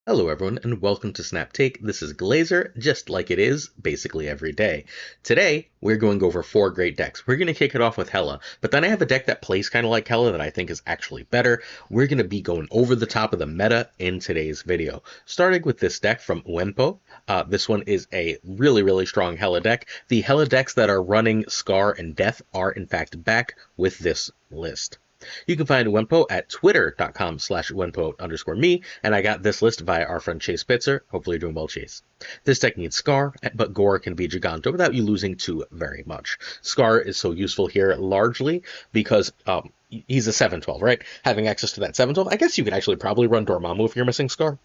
Hello everyone and welcome to Snap Take. This is Glazer, just like it is basically every day. Today, we're going over 4 great decks. We're going to kick it off with Hela, but then I have a deck that plays kind of like Hela that I think is actually better. We're going to be going over the top of the meta in today's video. Starting with this deck from Wempo. This one is a really strong Hela deck. The Hela decks that are running Scar and Death are in fact back with this list. You can find Wempo at twitter.com/Wempo_me, and I got this list via our friend Chase Pitzer. Hopefully you're doing well, Chase. This deck needs Scar, but Gore can be Giganto without you losing too very much. Scar is so useful here largely because he's a 7/12, right? Having access to that 7/12, I guess you could actually probably run Dormammu if you're missing Scar.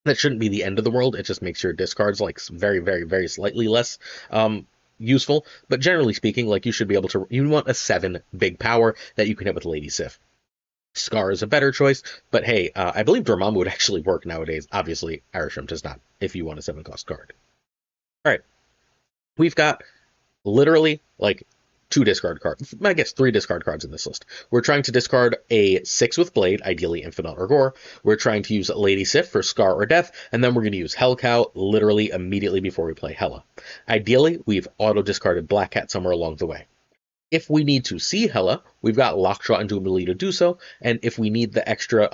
That shouldn't be the end of the world. It just makes your discards like very slightly less useful, but generally speaking, like you should be able to, you want a 7 big power that you can hit with Lady Sif. Scar is a better choice, but hey, I believe Dormammu would actually work nowadays. Obviously, Arishem does not, if you want a 7-cost card. Alright, we've got literally, like, 2 discard cards. I guess 3 discard cards in this list. We're trying to discard a 6 with Blade, ideally Infinite or Gore. We're trying to use Lady Sif for Scar or Death, and then we're going to use Hellcow literally immediately before we play Hela. Ideally, we've auto-discarded Black Cat somewhere along the way. If we need to see Hela, we've got Lockjaw and Jubilee to do so, and if we need the extra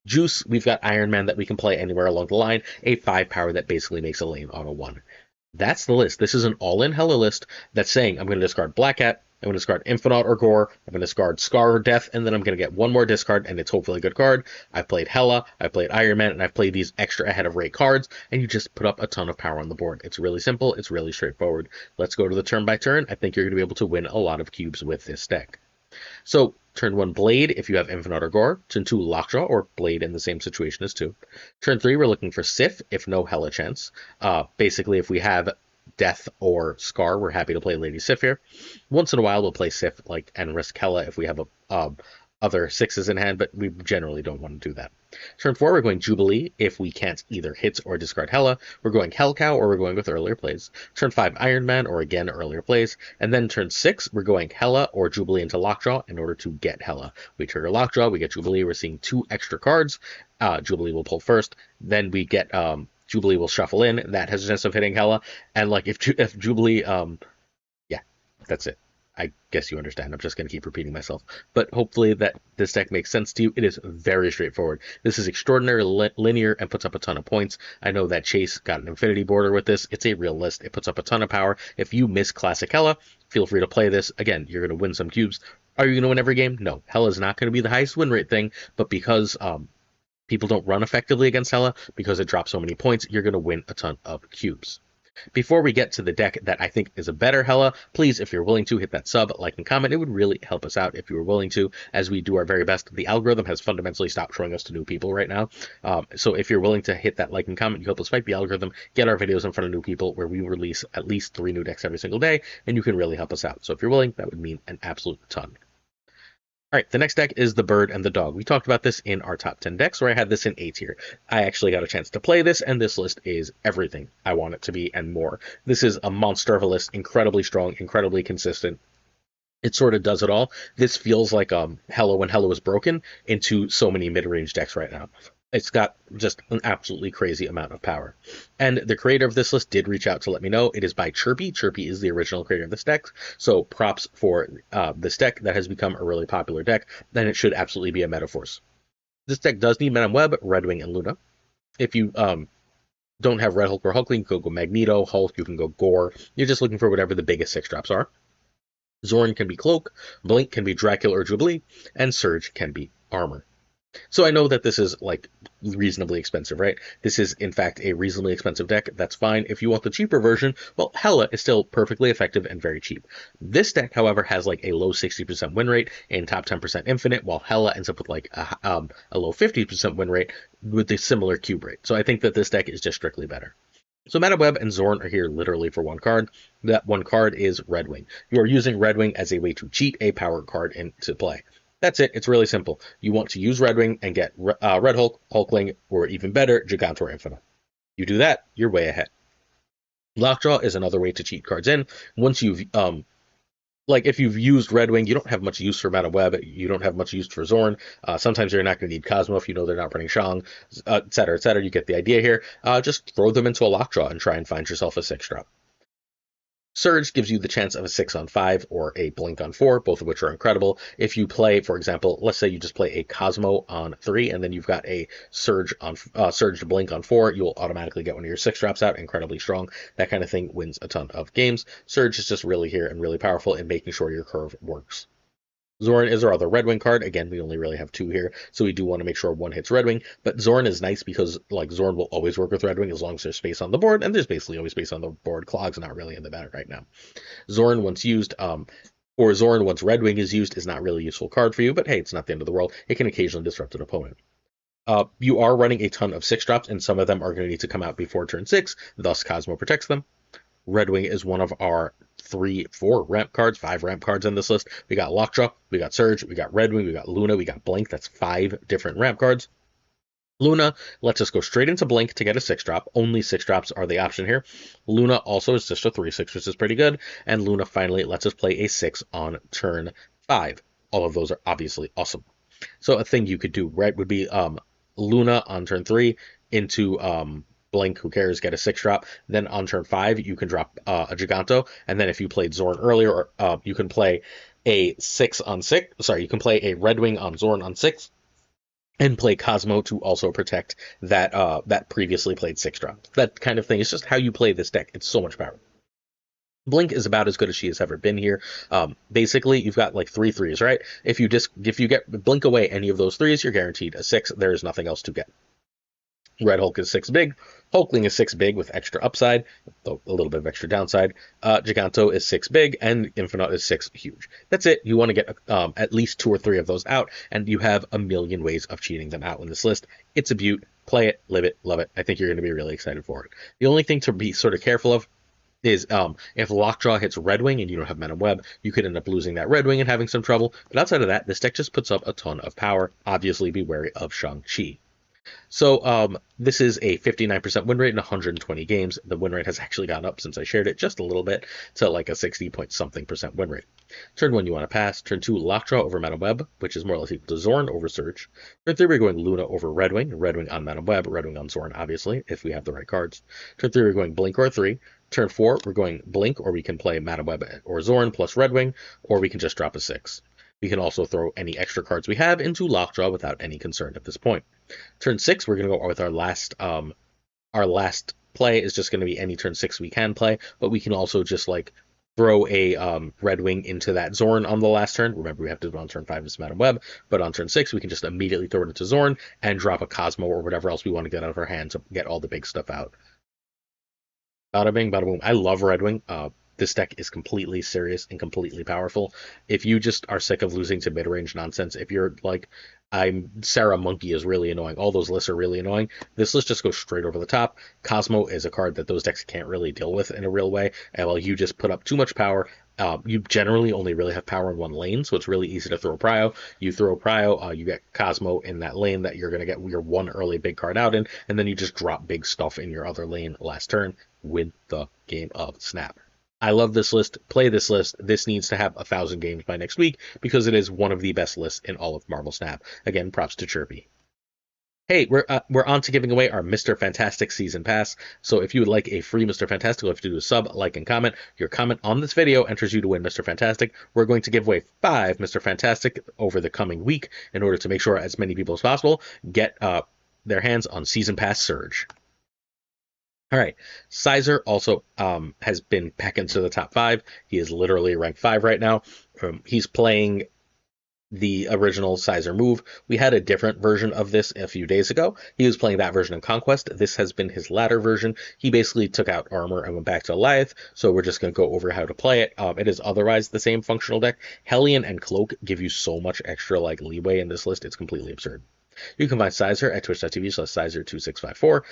juice, we've got Iron Man that we can play anywhere along the line, a 5 power that basically makes a lane auto 1. That's the list. This is an all-in Hela list that's saying I'm going to discard Black Cat, I'm going to discard Infinite or Gore, I'm going to discard Scar or Death, and then I'm going to get one more discard, and it's hopefully a good card. I've played Hela, I've played Iron Man, and I've played these extra ahead of rate cards, and you just put up a ton of power on the board. It's really simple, it's really straightforward. Let's go to the turn by turn. I think you're going to be able to win a lot of cubes with this deck. So, turn 1 Blade if you have Infinite or Gore. Turn 2 Lockjaw or Blade in the same situation as 2. Turn 3 we're looking for Sif if no Hela chance. Basically if we have Death or Scar, we're happy to play Lady Sif here. Once in a while we'll play Sif and risk Hela if we have other 6s in hand, but we generally don't want to do that. Turn 4 we're going Jubilee if we can't either hit or discard Hela. We're going Hellcow or we're going with earlier plays. Turn 5 Iron Man or again earlier plays. And then turn 6 we're going Hela or Jubilee into Lockjaw in order to get Hela. We trigger Lockjaw, we get Jubilee, we're seeing 2 extra cards. Jubilee will pull first, then we get Jubilee will shuffle in. That has a chance of hitting Hela. And like if Jubilee, yeah, that's it. I guess you understand. I'm just going to keep repeating myself. But hopefully that this deck makes sense to you. It is very straightforward. This is extraordinarily linear and puts up a ton of points. I know that Chase got an infinity border with this. It's a real list. It puts up a ton of power. If you miss Classic Hela, feel free to play this. Again, you're going to win some cubes. Are you going to win every game? No. Hela is not going to be the highest win rate thing, but because people don't run effectively against Hela, because it drops so many points, you're going to win a ton of cubes. Before we get to the deck that I think is a better Hela, please, if you're willing to, hit that sub, like, and comment. It would really help us out if you were willing to, as we do our very best. The algorithm has fundamentally stopped showing us to new people right now. So if you're willing to hit that like and comment, you help us fight the algorithm, get our videos in front of new people, where we release at least 3 new decks every single day, and you can really help us out. So if you're willing, that would mean an absolute ton. Alright, the next deck is the Bird and the Dog. We talked about this in our top 10 decks, where I had this in A tier. I actually got a chance to play this, and this list is everything I want it to be and more. This is a monster of a list, incredibly strong, incredibly consistent. It sort of does it all. This feels like Hela when Hela was broken into so many mid-range decks right now. It's got just an absolutely crazy amount of power. And the creator of this list did reach out to let me know. It is by Chirpy. Chirpy is the original creator of this deck. So props for this deck that has become a really popular deck. Then it should absolutely be a Metaforce. This deck does need Men on Web, Redwing, and Luna. If you don't have Red Hulk or Hulkling, you can go Magneto, Hulk, you can go Gore. You're just looking for whatever the biggest 6 drops are. Zorn can be Cloak, Blink can be Dracula or Jubilee, and Surge can be Armor. So I know that this is like reasonably expensive, right? This is in fact a reasonably expensive deck. That's fine. If you want the cheaper version, well, Hela is still perfectly effective and very cheap. This deck, however, has like a low 60% win rate in top 10% infinite, while Hela ends up with like a low 50% win rate with a similar cube rate. So I think that this deck is just strictly better. So Metaweb and Zorn are here literally for 1 card. That 1 card is Redwing. You are using Redwing as a way to cheat a power card into play. That's it. It's really simple. You want to use Redwing and get Red Hulk, Hulkling, or even better, Gigantor Infinite. You do that, you're way ahead. Lockjaw is another way to cheat cards in. Once you've like if you've used Red Wing, you don't have much use for Madam Web. You don't have much use for Zorn. Sometimes you're not going to need Cosmo if you know they're not running Shang, et cetera, et cetera. You get the idea here. Just throw them into a lockjaw and try and find yourself a 6-drop. Surge gives you the chance of a 6 on 5 or a Blink on 4, both of which are incredible. If you play, for example, let's say you just play a Cosmo on 3, and then you've got a Surge to Blink on 4, you'll automatically get one of your 6-drops out, incredibly strong. That kind of thing wins a ton of games. Surge is just really here and really powerful in making sure your curve works. Zorn is our other Red Wing card. Again, we only really have 2 here, so we do want to make sure one hits Red Wing. But Zorn is nice because like Zorn will always work with Red Wing as long as there's space on the board, and there's basically always space on the board. Clog's not really in the matter right now. Zorn once used, or Zorn once Red Wing is used, is not really a useful card for you, but hey, it's not the end of the world. It can occasionally disrupt an opponent. You are running a ton of 6-drops, and some of them are going to need to come out before turn 6, thus Cosmo protects them. Red Wing is one of our 4 ramp cards, 5 ramp cards in this list. We got Lockjaw, we got Surge, we got Red Wing, we got Luna, we got Blink. That's 5 different ramp cards. Luna lets us go straight into Blink to get a 6-drop. Only 6-drops are the option here. Luna also is just a 3/6, which is pretty good. And Luna finally lets us play a 6 on turn 5. All of those are obviously awesome. So a thing you could do, right, would be Luna on turn 3 into Blink, who cares, get a 6-drop. Then on turn 5, you can drop a Giganto. And then if you played Zorn earlier, you can play a 6 on 6. Sorry, you can play a Red Wing on Zorn on 6. And play Cosmo to also protect that previously played 6-drop. That kind of thing is just how you play this deck. It's so much power. Blink is about as good as she has ever been here. Basically, you've got like 3 threes, right? If you get Blink away any of those threes, you're guaranteed a 6. There is nothing else to get. Red Hulk is 6 big. Hulkling is 6 big with extra upside, though a little bit of extra downside. Giganto is 6 big, and Infinite is 6 huge. That's it. You want to get at least 2 or 3 of those out, and you have a million ways of cheating them out in this list. It's a beaut. Play it, live it, love it. I think you're going to be really excited for it. The only thing to be sort of careful of is if Lockjaw hits Red Wing and you don't have Madam Web, you could end up losing that Red Wing and having some trouble. But outside of that, this deck just puts up a ton of power. Obviously, be wary of Shang-Chi. So this is a 59% win rate in 120 games. The win rate has actually gone up since I shared it just a little bit to like a 60-point-something% win rate. Turn 1, you want to pass. Turn 2, Lockjaw over Madam Web, which is more or less equal to Zorn over Surge. Turn 3, we're going Luna over Red Wing on Madam Web, Red Wing on Zorn, obviously, if we have the right cards. Turn 3, we're going Blink or 3. Turn 4, we're going Blink, or we can play Madam Web or Zorn plus Red Wing, or we can just drop a 6. We can also throw any extra cards we have into Lockjaw without any concern at this point. Turn 6, we're going to go with our last play is just going to be any turn 6 we can play, but we can also just like throw a Red Wing into that Zorn on the last turn. Remember, we have to do it on turn 5 as Madam Web, but on turn 6, we can just immediately throw it into Zorn and drop a Cosmo or whatever else we want to get out of our hand to get all the big stuff out. Bada bing, bada boom. I love Red Wing. This deck is completely serious and completely powerful. If you just are sick of losing to mid-range nonsense, if you're like, Sarah Monkey is really annoying, all those lists are really annoying, this list just goes straight over the top. Cosmo is a card that those decks can't really deal with in a real way, and while you just put up too much power, you generally only really have power in one lane, so it's really easy to throw Prio. You throw Prio, you get Cosmo in that lane that you're going to get your one early big card out in, and then you just drop big stuff in your other lane last turn. Win the game of Snap. I love this list. Play this list. This needs to have 1,000 games by next week because it is one of the best lists in all of Marvel Snap. Again, props to Chirpy. Hey, we're on to giving away our Mr. Fantastic Season Pass. So if you would like a free Mr. Fantastic, you'll have to do a sub, like, and comment. Your comment on this video enters you to win Mr. Fantastic. We're going to give away 5 Mr. Fantastic over the coming week in order to make sure as many people as possible get their hands on Season Pass Surge. All right, Sizer also has been back into the top 5. He is literally ranked 5 right now. He's playing the original Sizer move. We had a different version of this a few days ago. He was playing that version in Conquest. This has been his latter version. He basically took out armor and went back to Goliath, so we're just going to go over how to play it. It is otherwise the same functional deck. Hellion and Cloak give you so much extra like leeway in this list. It's completely absurd. You can find Sizer at twitch.tv/Sizer2654.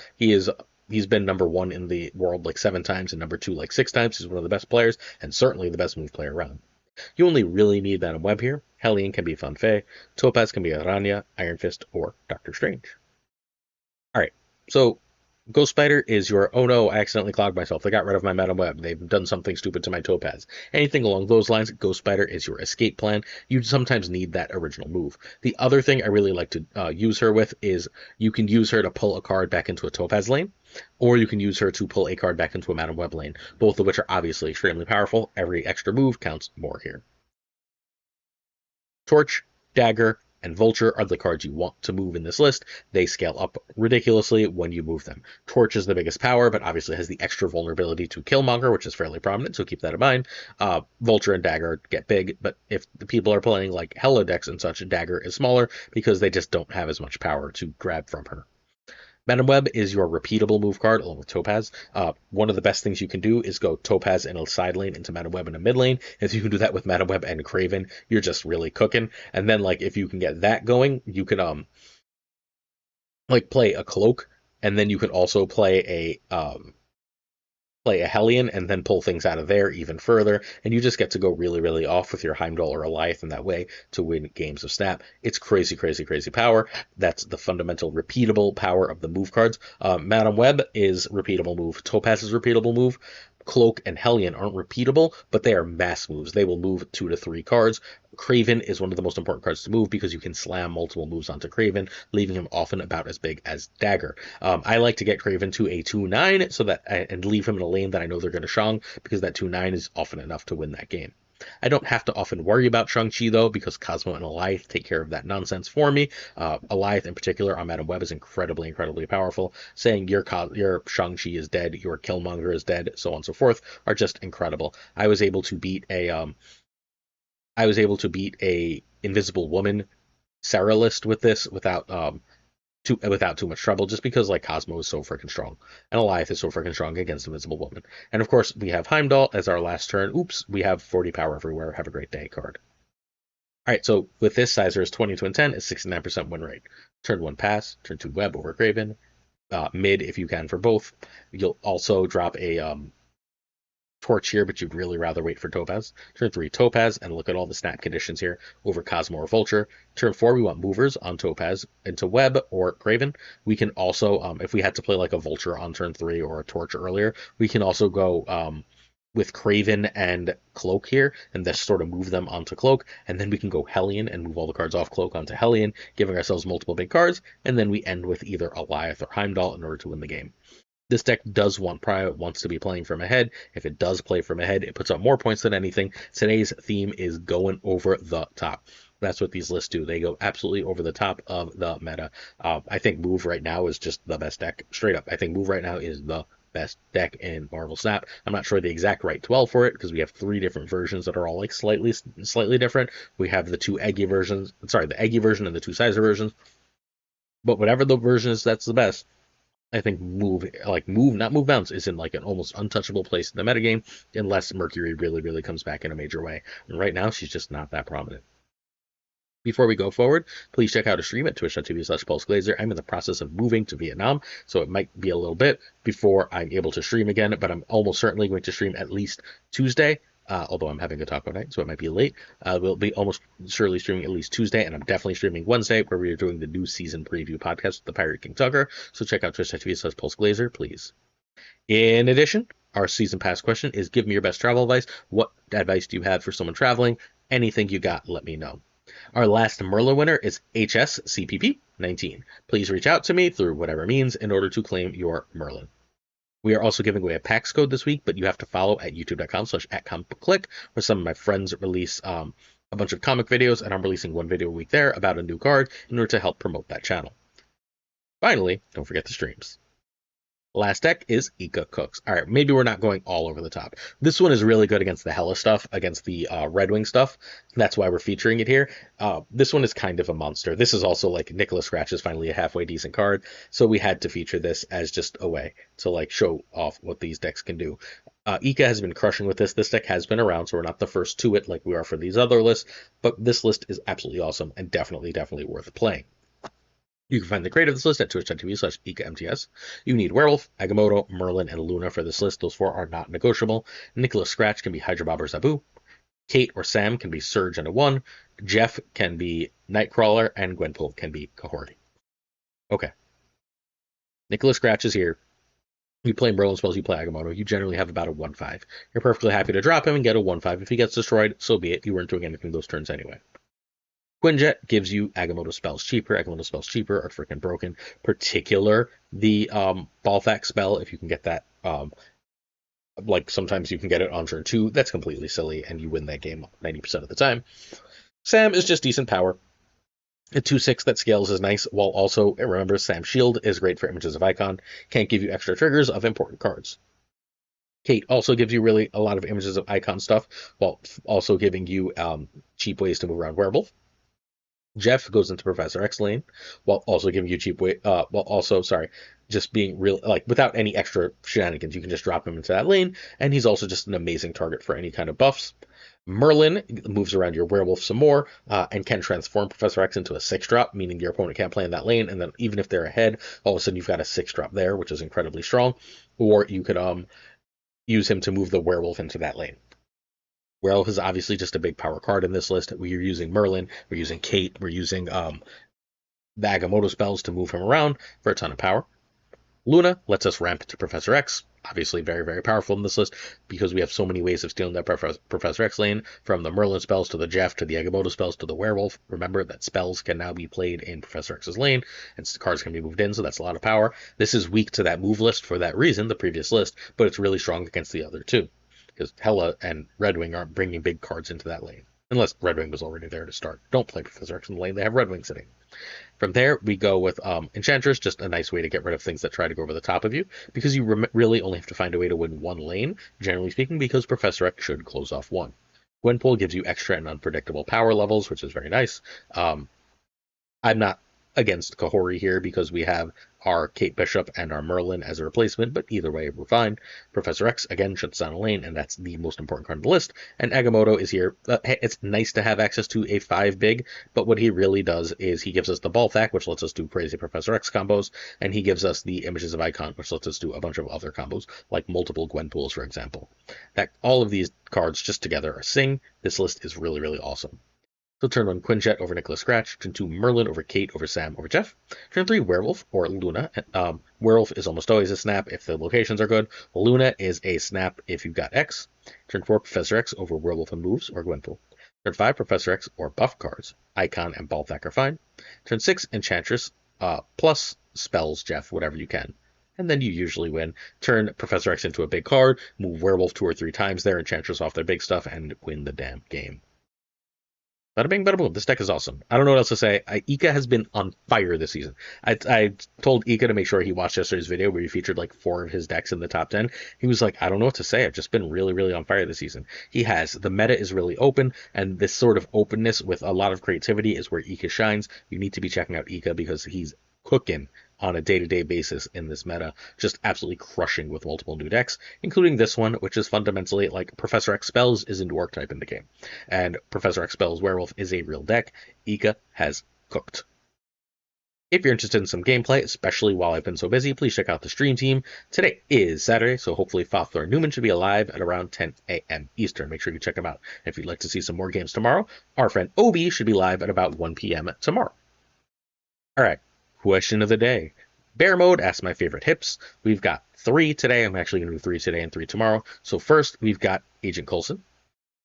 He's been number 1 in the world like 7 times and number 2 like 6 times. He's one of the best players and certainly the best move player around. You only really need Madam Web here. Hellion can be Fan Fei. Topaz can be Aranya, Iron Fist, or Doctor Strange. Alright, so Ghost Spider is your, oh no, I accidentally clogged myself. They got rid of my Madam Web. They've done something stupid to my topaz. Anything along those lines, Ghost Spider is your escape plan. You sometimes need that original move. The other thing I really like to use her with is you can use her to pull a card back into a topaz lane, or you can use her to pull a card back into a Madam Web lane, both of which are obviously extremely powerful. Every extra move counts more here. Torch, Dagger, and Vulture are the cards you want to move in this list. They scale up ridiculously when you move them. Torch is the biggest power, but obviously has the extra vulnerability to Killmonger, which is fairly prominent, so keep that in mind. Vulture and Dagger get big, but if the people are playing like Hela decks and such, Dagger is smaller because they just don't have as much power to grab from her. Madam Web is your repeatable move card along with Topaz. One of the best things you can do is go Topaz in a side lane into Madam Web in a mid lane. If you can do that with Madam Web and Craven, you're just really cooking. And then like if you can get that going, you can like play a Cloak, and then you can also play a Hellion and then pull things out of there even further, and you just get to go really, really off with your Heimdall or Eliath in that way to win games of Snap. It's crazy, crazy, crazy power. That's the fundamental repeatable power of the move cards. Madam Web is repeatable move. Topaz is repeatable move. Cloak and Hellion aren't repeatable, but they are mass moves. They will move 2 to 3 cards. Craven is one of the most important cards to move because you can slam multiple moves onto Craven, leaving him often about as big as Dagger. I like to get Craven to a 2/9 so that and leave him in a lane that I know they're going to Shang, because that 2/9 is often enough to win that game. I don't have to often worry about Shang-Chi though, because Cosmo and Eliath take care of that nonsense for me. Eliath in particular on Madam Web is incredibly, incredibly powerful. Saying your Shang-Chi is dead, your Killmonger is dead, so on and so forth, are just incredible. I was able to beat a Invisible Woman Sarah list with this without too much trouble, just because like Cosmo is so freaking strong and Eliath is so freaking strong against Invisible Woman. And of course we have Heimdall as our last turn. Oops, we have 40 power everywhere. Have a great day card. All right, so with this, Sizer is 22 and 10 is 69% win rate. Turn 1 pass, turn 2 Web over Craven, mid if you can for both. You'll also drop a Torch here, but you'd really rather wait for Topaz. Turn 3 Topaz, and look at all the snap conditions here over Cosmo or Vulture. Turn 4 we want movers on Topaz into Web or Craven. We can also, if we had to play like a Vulture on turn 3 or a Torch earlier, we can also go with Craven and Cloak here, and just sort of move them onto Cloak, and then we can go Hellion and move all the cards off Cloak onto Hellion, giving ourselves multiple big cards, and then we end with either Eliath or Heimdall in order to win the game. This deck does wants to be playing from ahead. If it does play from ahead, it puts up more points than anything. Today's theme is going over the top. That's what these lists do. They go absolutely over the top of the meta. I think Move right now is just the best deck. Straight up, I think Move right now is the best deck in Marvel Snap. I'm not sure the exact right 12 for it because we have 3 different versions that are all like slightly different. We have the 2 Eggy versions, the Eggy version and the 2 Sizer versions. But whatever the version is, that's the best. I think not move bounce is in like an almost untouchable place in the metagame unless Mercury really, really comes back in a major way. And right now, she's just not that prominent. Before we go forward, please check out a stream at twitch.tv/PulseGlazer. I'm in the process of moving to Vietnam, so it might be a little bit before I'm able to stream again, but I'm almost certainly going to stream at least Tuesday. Although I'm having a taco night, so it might be late. We'll be almost surely streaming at least Tuesday, and I'm definitely streaming Wednesday, where we are doing the new season preview podcast with the Pirate King Tucker. So check out twitch.tv/PulseGlazer, please. In addition, our season pass question is: give me your best travel advice. What advice do you have for someone traveling? Anything you got, let me know. Our last Merlin winner is HSCPP19. Please reach out to me through whatever means in order to claim your Merlin. We are also giving away a PAX code this week, but you have to follow at youtube.com/@comicbookclick, where some of my friends release a bunch of comic videos, and I'm releasing one video a week there about a new card in order to help promote that channel. Finally, don't forget the streams. Last deck is Ika Cooks. All right, maybe we're not going all over the top. This one is really good against the Hela stuff, against the Red Wing stuff. That's why we're featuring it here. This one is kind of a monster. This is also like Nicholas Scratch is finally a halfway decent card, so we had to feature this as just a way to like show off what these decks can do. Ika has been crushing with this. This deck has been around, so we're not the first to it like we are for these other lists, but this list is absolutely awesome and definitely worth playing. You can find the creator of this list at twitch.tv/IkaMTS. You need Werewolf, Agamotto, Merlin, and Luna for this list. Those 4 are not negotiable. Nicholas Scratch can be Hydra Bob or Zabu. Kate or Sam can be Surge and a 1. Jeff can be Nightcrawler, and Gwenpool can be Cohorty. Okay. Nicholas Scratch is here. You play Merlin spells, you play Agamotto, you generally have about a 1/5. You're perfectly happy to drop him and get a 1/5. If he gets destroyed, so be it. You weren't doing anything those turns anyway. Quinjet gives you Agamotto spells cheaper. Agamotto spells cheaper are freaking broken. Particular the Balthak spell, if you can get that. Like sometimes you can get it on turn 2. That's completely silly, and you win that game 90% of the time. Sam is just decent power. A 2/6 that scales is nice, while also, remember, Sam's shield is great for images of icon. Can't give you extra triggers of important cards. Kate also gives you really a lot of images of icon stuff, while also giving you cheap ways to move around werewolf. Jeff goes into Professor X lane, while also giving you cheap way. Just being real, like without any extra shenanigans. You can just drop him into that lane, and he's also just an amazing target for any kind of buffs. Merlin moves around your werewolf some more, and can transform Professor X into a 6-drop, meaning your opponent can't play in that lane, and then even if they're ahead, all of a sudden you've got a 6-drop there, which is incredibly strong. Or you could use him to move the werewolf into that lane. Werewolf is obviously just a big power card in this list. We're using Merlin, we're using Kate, we're using the Agamotto spells to move him around for a ton of power. Luna lets us ramp to Professor X. Obviously very, very powerful in this list because we have so many ways of stealing that Professor X lane, from the Merlin spells to the Jeff to the Agamotto spells to the Werewolf. Remember that spells can now be played in Professor X's lane, and cards can be moved in, so that's a lot of power. This is weak to that move list for that reason, the previous list, but it's really strong against the other two, because Hela and Redwing aren't bringing big cards into that lane. Unless Redwing was already there to start. Don't play Professor X in the lane, they have Redwing sitting. From there, we go with Enchantress, just a nice way to get rid of things that try to go over the top of you, because you really only have to find a way to win one lane, generally speaking, because Professor X should close off one. Gwenpool gives you extra and unpredictable power levels, which is very nice. I'm not against Kahori here because we have our Kate Bishop and our Merlin as a replacement, but either way, we're fine. Professor X, again, shuts down a lane, and that's the most important card on the list. And Agamotto is here. It's nice to have access to a 5 big, but what he really does is he gives us the Balthak, which lets us do crazy Professor X combos, and he gives us the Images of Icon, which lets us do a bunch of other combos, like multiple Gwenpools, for example. All of these cards just together are Sing. This list is really, really awesome. So turn 1, Quinjet over Nicholas Scratch. Turn 2, Merlin over Kate over Sam over Jeff. Turn 3, Werewolf or Luna. Werewolf is almost always a snap if the locations are good. Luna is a snap if you've got X. Turn 4, Professor X over Werewolf and Moves or Gwenpool. Turn 5, Professor X or buff cards. Icon and Balthak are fine. Turn 6, Enchantress plus spells, Jeff, whatever you can. And then you usually win. Turn Professor X into a big card, move Werewolf 2 or 3 times there, Enchantress off their big stuff, and win the damn game. Bada bing, bada boom. This deck is awesome. I don't know what else to say. Ika has been on fire this season. I told Ika to make sure he watched yesterday's video where he featured like 4 of his decks in the top 10. He was like, I don't know what to say. I've just been really, really on fire this season. He has. The meta is really open, and this sort of openness with a lot of creativity is where Ika shines. You need to be checking out Ika because he's cooking on a day-to-day basis in this meta, just absolutely crushing with multiple new decks, including this one, which is fundamentally like Professor X Spells is a new archetype in the game, and Professor X Spells Werewolf is a real deck. Ika has cooked. If you're interested in some gameplay, especially while I've been so busy, please check out the stream team. Today is Saturday, so hopefully Fafler Newman should be alive at around 10 a.m. Eastern. Make sure you check him out. And if you'd like to see some more games tomorrow, our friend Obi should be live at about 1 p.m. tomorrow. All right. Question of the day. Bear mode asks my favorite hips. We've got 3 today. I'm actually going to do 3 today and 3 tomorrow. So first, we've got Agent Coulson.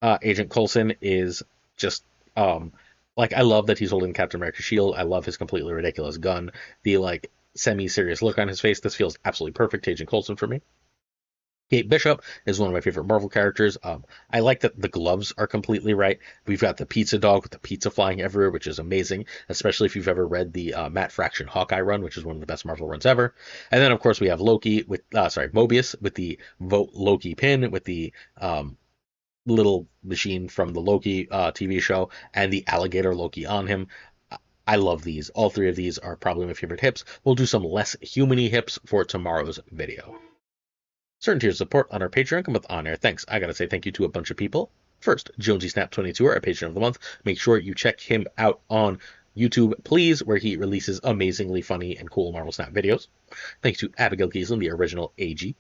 Agent Coulson is just, I love that he's holding Captain America's shield. I love his completely ridiculous gun. The, semi-serious look on his face. This feels absolutely perfect to Agent Coulson for me. Kate Bishop is one of my favorite Marvel characters. I like that the gloves are completely right. We've got the pizza dog with the pizza flying everywhere, which is amazing, especially if you've ever read the Matt Fraction Hawkeye run, which is one of the best Marvel runs ever. And then, of course, we have Mobius with the Vote Loki pin, with the little machine from the Loki TV show, and the alligator Loki on him. I love these. All 3 of these are probably my favorite hips. We'll do some less human-y hips for tomorrow's video. Certain tiers of support on our Patreon come with on-air thanks. I gotta say thank you to a bunch of people. First, Jonesy Snap 22, our patron of the month. Make sure you check him out on YouTube, please, where he releases amazingly funny and cool Marvel Snap videos. Thanks to Abigail Giesland, the original AG.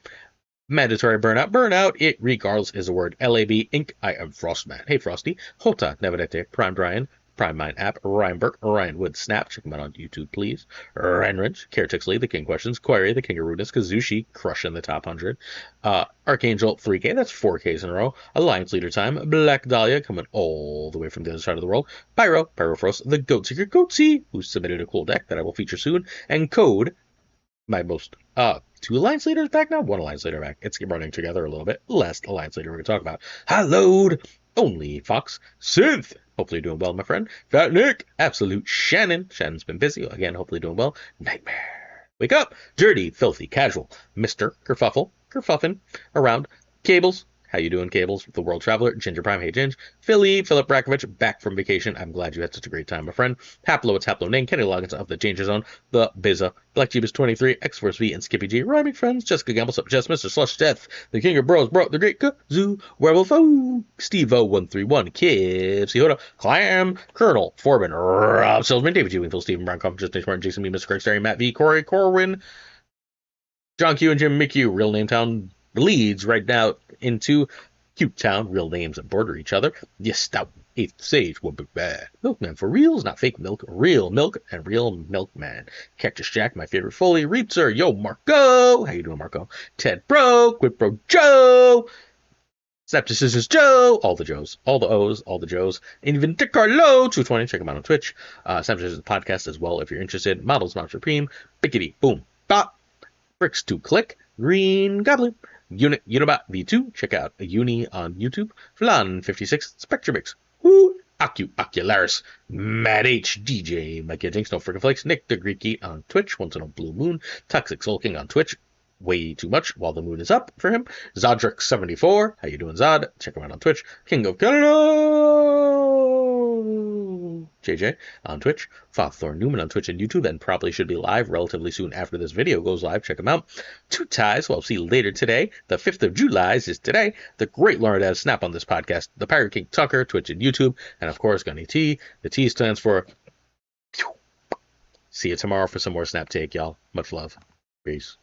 Mandatory Burnout. Burnout, it regardless is a word. LAB Inc. I am Frostman. Hey Frosty. Hota Neverete. Prime Brian. Prime Mind app, Ryan Burke, Ryan Wood Snap, check him out on YouTube, please. Renridge, Caretixley, The King Questions, Query, The King of Rudeness, Kazushi, crushing the top 100. Archangel, 3K, that's 4Ks in a row. Alliance Leader Time, Black Dahlia, coming all the way from the other side of the world. Pyro, Pyrofrost, The Goat Seeker, Goatsy, who submitted a cool deck that I will feature soon. And Code, my most, 2 Alliance Leaders back now? 1 Alliance Leader back. It's running together a little bit. Last Alliance Leader we're going to talk about. Hallowed, Only Fox, Synth, hopefully you're doing well, my friend. Fat Nick, Absolute Shannon. Shannon's been busy. Again, hopefully doing well. Nightmare. Wake up. Dirty, Filthy, Casual. Mr. Kerfuffle, Kerfuffin. Around. Cables. How you doing, Cables? The World Traveler. Ginger Prime. Hey, Ginge. Philip Brakovich, back from vacation. I'm glad you had such a great time, my friend. Haplo, it's Haplo Name. Kenny Loggins of the Danger Zone. The Bizza. Black Jeebus 23. X-Force V and Skippy G. Rhyming Friends. Jessica Gamble, Sup Jess, Mr. Slush Death. The King of Bros, Bro. The Great Kazoo. Werewolf O. Steve O 131. Kibs. Yoda. Clam. Colonel. Forbin. Rob Silverman. David G. Wingfield. Stephen Brown. Justin Martin. Jason B. Mr. Craig Starry. Matt V. Corey. Corwin. John Q and Jim McHugh. Real Name Town leads right now into Cute Town. Real names that border each other. Yes, Stout. 8th Sage. What big bad. Milkman for reals, not fake milk. Real milk and real milkman. Cactus Jack, my favorite Foley. Reapser. Yo, Marco. How you doing, Marco? Ted Bro. Quid Bro Joe. Septicist Joe. All the Joes. All the O's. All the Joes. And even Dick Carlo. 220. Check him out on Twitch. Septicist podcast as well if you're interested. Models Not Supreme. Bickety. Boom. Bop. Bricks to Click. Green Goblin. Unibot V2, check out Uni on YouTube. Flan56, Spectrumix, Woo, Ocularis, Mad H, DJ, Mikey Jinx, No Freaking Flakes, Nick the Greek Eat on Twitch, Once in a Blue Moon, Toxic Soul King on Twitch, way too much while the moon is up for him. Zodric74, how you doing, Zod? Check him out on Twitch. King of Canada, JJ on Twitch. Thor Newman on Twitch and YouTube, and probably should be live relatively soon after this video goes live. Check him out. Two Ties, well, see you later today. The 5th of July is today. The great Lauren Daz Snap on this podcast. The Pirate King Tucker, Twitch and YouTube. And of course, Gunny T. The T stands for... See you tomorrow for some more Snap Take, y'all. Much love. Peace.